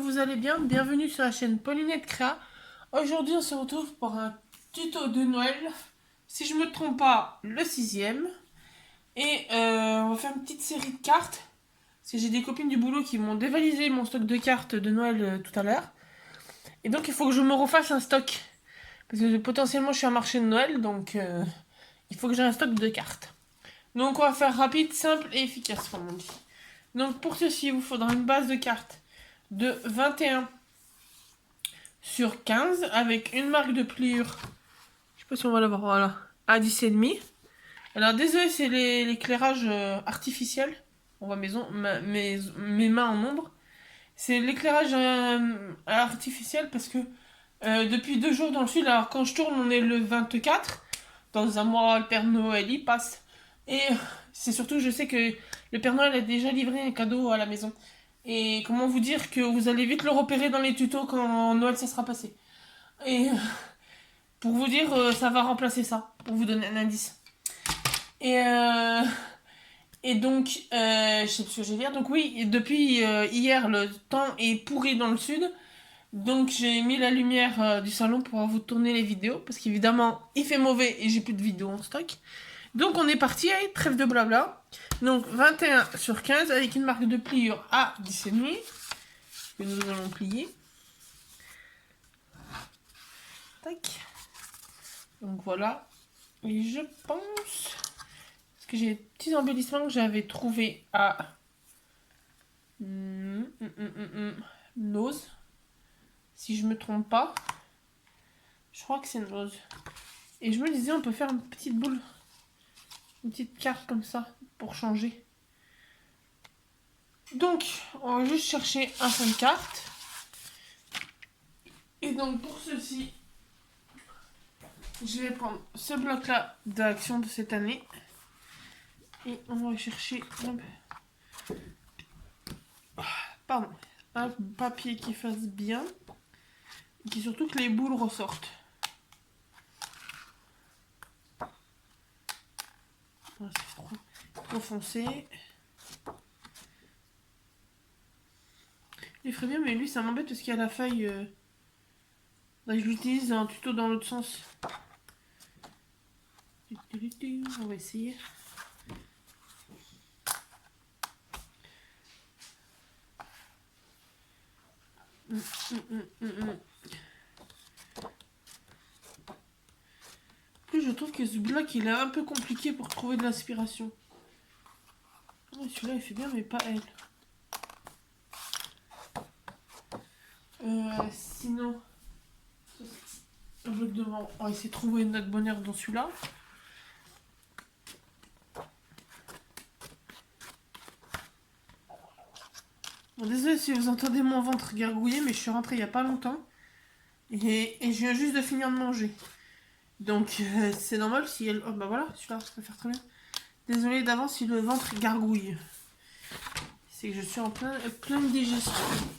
vous allez bien. Bienvenue sur la chaîne Paulinette Créa. Aujourd'hui, on se retrouve pour un tuto de Noël. Si je me trompe pas, le 6e. Et on va faire une petite série de cartes. Parce que j'ai des copines du boulot qui m'ont dévalisé mon stock de cartes de Noël tout à l'heure. Et donc, il faut que je me refasse un stock. Parce que potentiellement, je suis à un marché de Noël. Donc, il faut que j'ai un stock de cartes. Donc, on va faire rapide, simple et efficace, comme on dit. Donc, pour ceci, il vous faudra une base de cartes de 21 sur 15 avec une marque de pliure. Je sais pas si on va l'avoir, voilà, à 10,5. Alors, désolé, c'est l'éclairage artificiel. On voit mes mains en ombre. C'est l'éclairage artificiel parce que depuis 2 jours dans le sud, alors quand je tourne, on est le 24. Dans un mois, le Père Noël y passe. Et c'est surtout, je sais que le Père Noël a déjà livré un cadeau à la maison. Et comment vous dire que vous allez vite le repérer dans les tutos quand Noël ça sera passé. Et pour vous dire, ça va remplacer ça, pour vous donner un indice. Et donc, je sais plus ce que je vais dire. Donc oui, depuis hier, le temps est pourri dans le sud. Donc j'ai mis la lumière du salon pour vous tourner les vidéos. Parce qu'évidemment, il fait mauvais et j'ai plus de vidéos en stock. Donc on est parti, allez, trêve de blabla. Donc 21 sur 15 avec une marque de pliure à 10,5 que nous allons plier. Tac. Donc voilà. Et je pense... Parce que j'ai des petits embellissements que j'avais trouvés à... Nose. Si je me trompe pas. Je crois que c'est Nose. Et je me disais, on peut faire une petite boule. Une petite carte comme ça pour changer. Donc, on va juste chercher un fond de carte. Et donc, pour ceci, je vais prendre ce bloc-là d'action de cette année. Et on va chercher un papier qui fasse bien. Et qui surtout que les boules ressortent. C'est trop foncé. Il ferait bien, mais lui ça m'embête parce qu'il y a la feuille. Là, je l'utilise un tuto dans l'autre sens. On va essayer. Plus je trouve que ce bloc il est un peu compliqué pour trouver de l'inspiration. Oh, celui-là il fait bien mais pas elle. Sinon, un bloc devant. On va essayer de trouver notre bonheur dans celui-là. Bon, désolé si vous entendez mon ventre gargouiller, mais je suis rentrée il n'y a pas longtemps. Et je viens juste de finir de manger. Donc c'est normal si elle... Oh bah voilà, celui-là ça peut faire très bien. Désolée d'avance si le ventre gargouille. C'est que je suis en pleine digestion.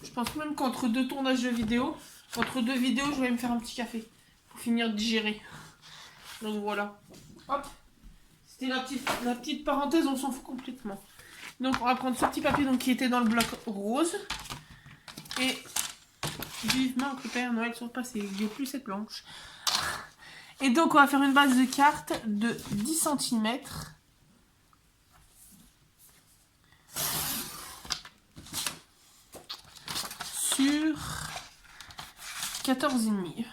Je pense même qu'entre 2 tournages de vidéos, entre 2 vidéos, je vais me faire un petit café. Pour finir de digérer. Donc voilà. Hop. C'était la petite parenthèse, on s'en fout complètement. Donc on va prendre ce petit papier donc, qui était dans le bloc rose. Et vivement que le Père Noël soit passé. J'ai plus cette planche. Et donc on va faire une base de cartes de 10 cm. Sur 14,5.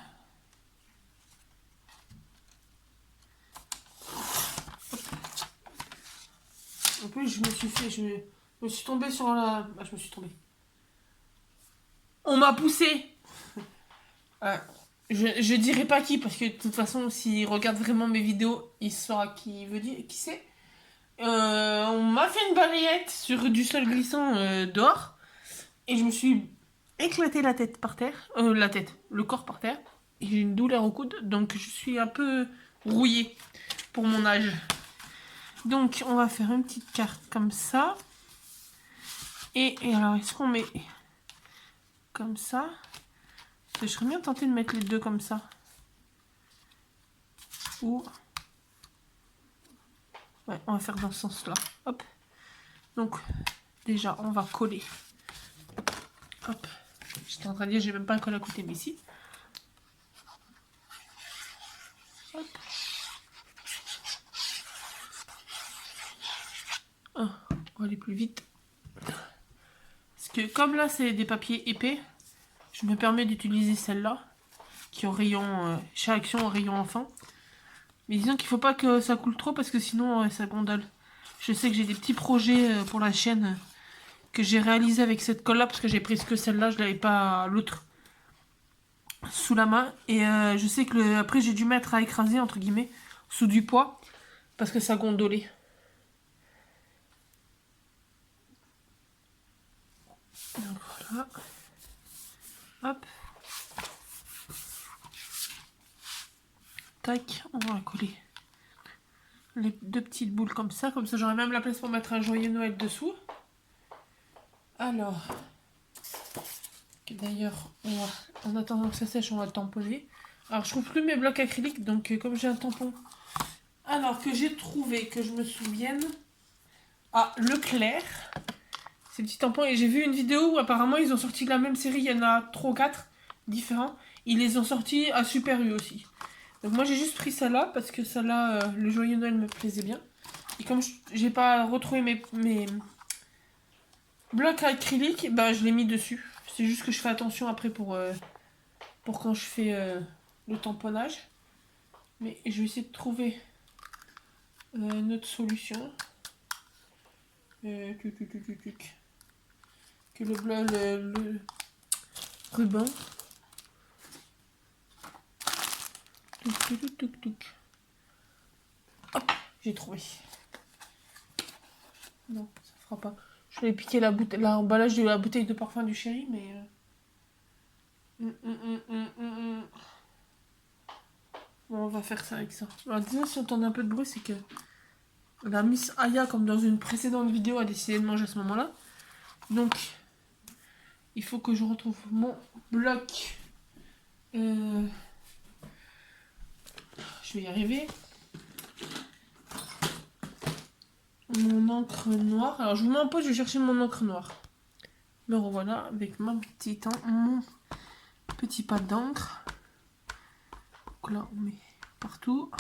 En plus je me suis tombée sur la... Ah, je me suis tombée. On m'a poussé. Je dirai pas qui, parce que de toute façon, s'il regarde vraiment mes vidéos, il saura qui veut dire, qui c'est. On m'a fait une balayette sur du sol glissant dehors. Et je me suis éclaté la tête par terre. Le corps par terre. Et j'ai une douleur au coude, donc je suis un peu rouillée pour mon âge. Donc, on va faire une petite carte comme ça. Et alors, est-ce qu'on met comme ça? Je serais bien tentée de mettre les deux comme ça. Ou... Ouais, on va faire dans ce sens-là. Hop. Donc, déjà, on va coller. Hop. J'étais en train de dire, j'ai même pas un col à côté, mais ici. Hop. Oh, on va aller plus vite. Parce que comme là, c'est des papiers épais, je me permets d'utiliser celle-là, qui est au rayon chez Action, au rayon enfant. Mais disons qu'il faut pas que ça coule trop, parce que sinon, ça gondole. Je sais que j'ai des petits projets pour la chaîne que j'ai réalisé avec cette colle-là, parce que j'ai pris que celle-là, je l'avais pas l'autre sous la main. Et je sais que après, j'ai dû mettre à écraser, entre guillemets, sous du poids, parce que ça gondolait. Donc voilà. Hop. Tac, on va coller les deux petites boules comme ça j'aurai même la place pour mettre un joyeux Noël dessous. Alors, d'ailleurs, en attendant que ça sèche, on va le tamponner. Alors, je trouve plus mes blocs acryliques, donc comme j'ai un tampon. Alors, que j'ai trouvé, que je me souvienne, à Leclerc, ces petits tampons. Et j'ai vu une vidéo où apparemment ils ont sorti de la même série, il y en a 3 ou 4 différents. Ils les ont sortis à Super U aussi. Donc moi j'ai juste pris celle-là parce que celle-là, le joyeux Noël me plaisait bien. Et comme j'ai pas retrouvé mes blocs acryliques, bah je l'ai mis dessus. C'est juste que je fais attention après pour quand je fais le tamponnage. Mais je vais essayer de trouver notre solution. Que le ruban. Hop, j'ai trouvé. Non, ça fera pas. Je vais piquer l'emballage de la bouteille de parfum du chéri, mais... Bon, on va faire ça avec ça. Alors, disons, si on entend un peu de bruit, c'est que la Miss Aya, comme dans une précédente vidéo, a décidé de manger à ce moment-là. Donc, il faut que je retrouve mon bloc. Je vais y arriver. Mon encre noire. Alors, je vous mets en pause, je vais chercher mon encre noire. Me revoilà avec mon petit pad d'encre. Donc là, on met partout.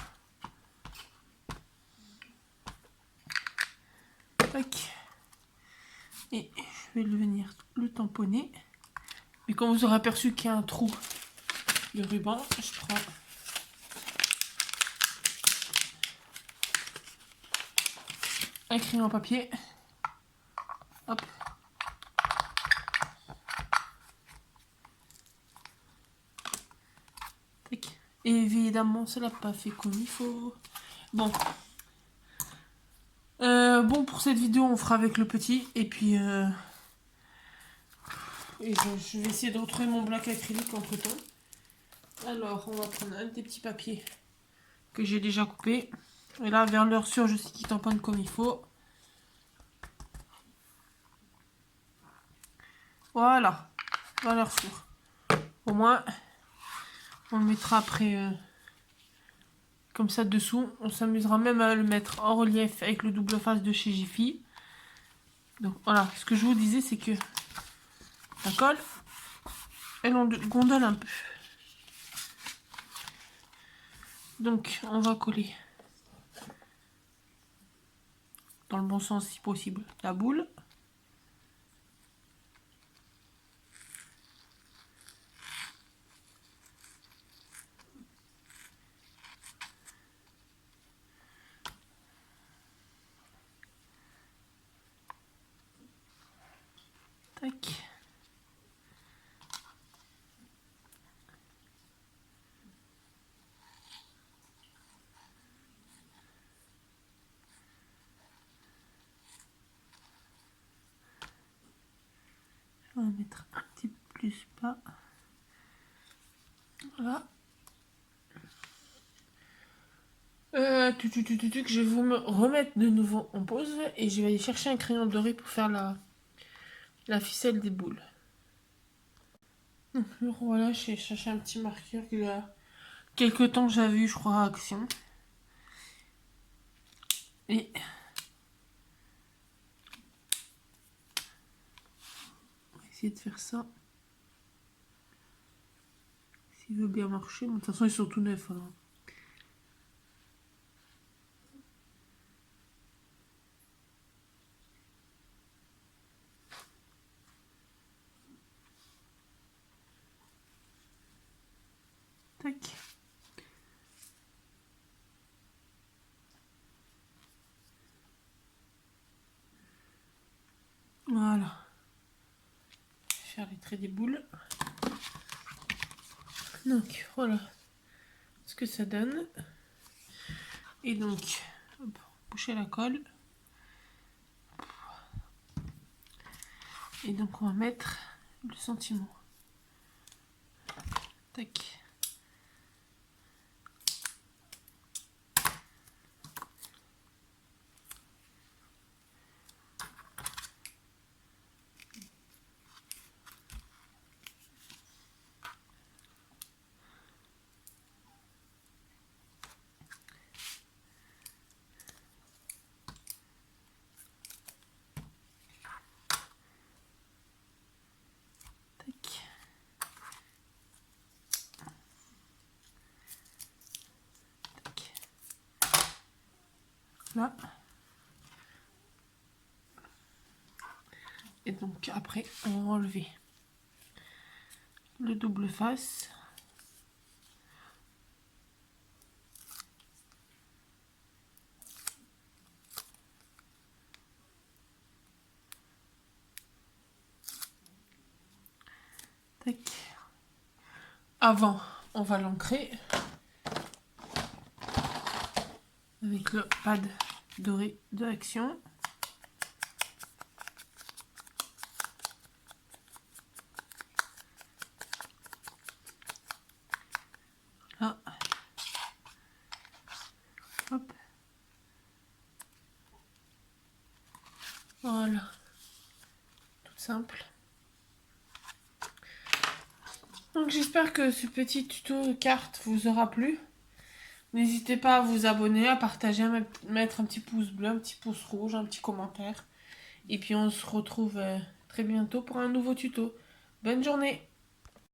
Tac. Et je vais venir le tamponner. Mais quand vous aurez aperçu qu'il y a un trou de ruban, je prends un crayon à papier. Hop. Tac. Et évidemment, ça l'a pas fait comme il faut. Bon. Bon, pour cette vidéo, on fera avec le petit. Et puis... et je vais essayer de retrouver mon bloc acrylique entre temps. Alors, on va prendre un des petits papiers que j'ai déjà coupé. Et là, vers l'heure sûre, je sais qu'il tamponne comme il faut. Voilà. Vers l'heure sûre. Au moins, on le mettra après comme ça dessous. On s'amusera même à le mettre en relief avec le double face de chez Jiffy. Donc voilà, ce que je vous disais, c'est que la colle, elle gondole un peu. Donc, on va coller dans le bon sens si possible la boule. Tac. On va mettre un petit peu plus bas. Voilà. Je vais vous me remettre de nouveau en pause et je vais aller chercher un crayon doré pour faire la ficelle des boules. Donc voilà, j'ai cherché un petit marqueur qu'il y a quelques temps que j'avais eu, je crois, à Action. Et on va essayer de faire ça. s'il veut bien marcher. De toute façon, ils sont tout neufs. Alors. Tac. Voilà. Je vais faire les traits des boules. Donc, voilà ce que ça donne. Et donc, hop, boucher la colle. Et donc, on va mettre le sentiment. Tac. Là. Et donc après on va enlever le double face. Tac. Avant on va l'ancrer avec le pad doré de Action. Là. Hop. Voilà. Tout simple. Donc j'espère que ce petit tuto carte vous aura plu. N'hésitez pas à vous abonner, à partager, à mettre un petit pouce bleu, un petit pouce rouge, un petit commentaire. Et puis on se retrouve très bientôt pour un nouveau tuto. Bonne journée!